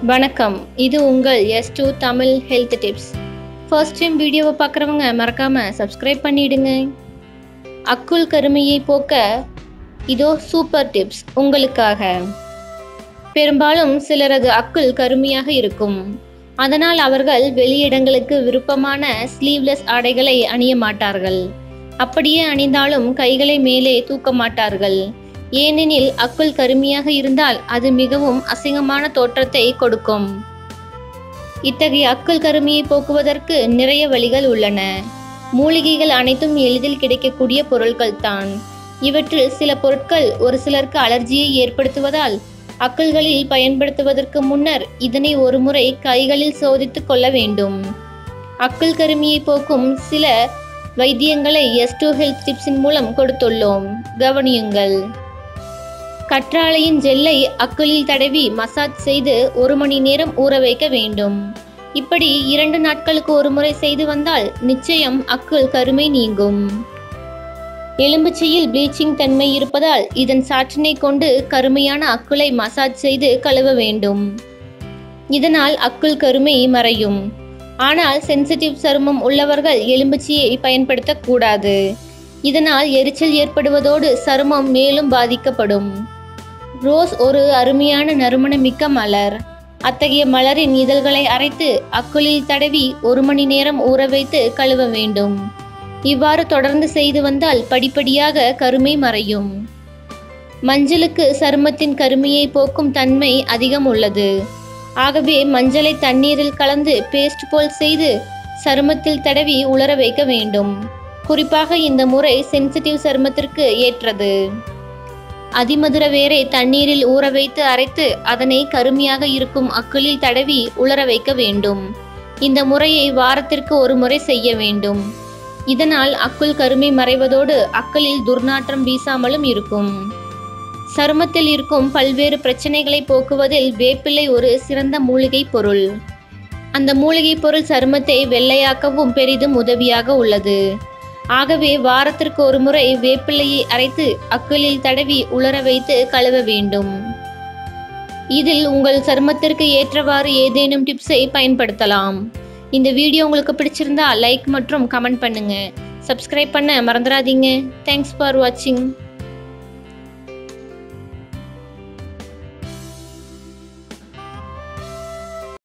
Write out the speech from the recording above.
வணக்கம், இது உங்கள் S2 Tamil health tips. First time வீடியோவை பார்க்குறவங்க மறக்காம சப்ஸ்கிரைப் பண்ணிடுங்க. அக்குள் கருமையை போக்க இதோ சூப்பர் டிப்ஸ் உங்களுக்காக. பெரும்பாலும் சிலரது அக்குள் கருமையாக இருக்கும். அதனால் அவர்கள் வெளியிடங்களுக்கு விருப்பமான ஸ்லீவ்லெஸ் ஆடைகளை அணிய மாட்டார்கள். அப்படியே அணிந்தாலும் கைகளை மேலே தூக்க மாட்டார்கள். ஏனெனில் அக்குள் கருமையாக இருந்தால் அது மிகவும் அசிங்கமான தோற்றத்தை கொடுக்கும். இத்தகைய அக்குள் கருமையை போக்குவதற்கு நிறைய வழிகள் உள்ளன. மூலிகைகள் அனைத்தும் எளிதில் கிடைக்கக்கூடிய பொருட்கள் தான். இவற்றில் சில பொருட்கள் ஒரு சிலருக்கு அலர்ஜியை ஏற்படுத்துவதால் அக்குள்களில் பயன்படுத்துவதற்கு முன்னர் இதனை ஒரு முறை கைகளில் சோதித்துக் கொள்ள வேண்டும். அக்குள் கருமையை போக்கும் சில வைத்தியங்களை S2 ஹெல்த் டிப்ஸின் மூலம் கொடுத்துள்ளோம், கவனியுங்கள். கற்றாழையின் ஜெல்லை அக்குளில் தடவி மசாஜ் செய்து 1 மணி நேரம் ஊற வைக்க வேண்டும். இப்படி 2 நாட்களுக்கு ஒரு முறை செய்து வந்தால் நிச்சயம் அக்குள் கருமை நீங்கும். எலும்புச்சையில் ப்ளீச்சிங் தன்மை இருப்பதால் இதன் சாற்றினை கொண்டு கருமையான அக்குளை மசாஜ் செய்து கழுவ வேண்டும். இதனால் அக்குள் கருமை மறையும். ஆனால் சென்சிட்டிவ் சருமம் உள்ளவர்கள் எலும்புச்சையை பயன்படுத்தக்கூடாது. இதனால் எரிச்சல் ஏற்படுவதோடு சருமம் மேலும் பாதிக்கப்படும். ரோஸ் ஒரு அருமையான நறுமணமிக்க மலர். அத்தகைய மலரின் இதழ்களை அரைத்து அக்குளில் தடவி 1 மணி நேரம் ஊற வைத்து கழுவ வேண்டும். இவ்வாறு தொடர்ந்து செய்து வந்தால் படிப்படியாக கருமை மறையும். மஞ்சளுக்கு சருமத்தின் கருமையை போக்கும் தன்மை அதிகம் உள்ளது. ஆகவே மஞ்சளை தண்ணீரில் கலந்து பேஸ்ட் போல் செய்து சருமத்தில் தடவி உலர வைக்க வேண்டும். குறிப்பாக இந்த முறை சென்சிட்டிவ் சருமத்திற்கு ஏற்றது. அதிமதுர வேரை தண்ணீரில் ஊற வைத்து அரைத்து அதனை கருமையாக இருக்கும் அக்குளில் தடவி உலர வைக்க வேண்டும். இந்த முறையை வாரத்திற்கு ஒரு முறை செய்ய வேண்டும். இதனால் அக்குள் கருமை மறைவதோடு அக்குளில் துர்நாற்றம் வீசாமலும் இருக்கும். சருமத்தில் இருக்கும் பல்வேறு பிரச்சனைகளை போக்குவதில் வேப்பிலை ஒரு சிறந்த மூலிகை பொருள். அந்த மூலிகை பொருள் சருமத்தை வெள்ளையாக்கவும் பெரிதும் உதவியாக உள்ளது. ஆகவே வாரத்திற்கு ஒரு முறை வேப்பிலையை அரைத்து அக்குளில் தடவி உலர வைத்து கழுவ வேண்டும். இதில் உங்கள் சருமத்திற்கு ஏற்றவாறு ஏதேனும் டிப்ஸை பயன்படுத்தலாம். இந்த வீடியோ உங்களுக்கு பிடிச்சிருந்தா லைக் மற்றும் கமெண்ட் பண்ணுங்க. சப்ஸ்கிரைப் பண்ண மறந்துடாதீங்க. தேங்க்ஸ் ஃபார் வாட்சிங்.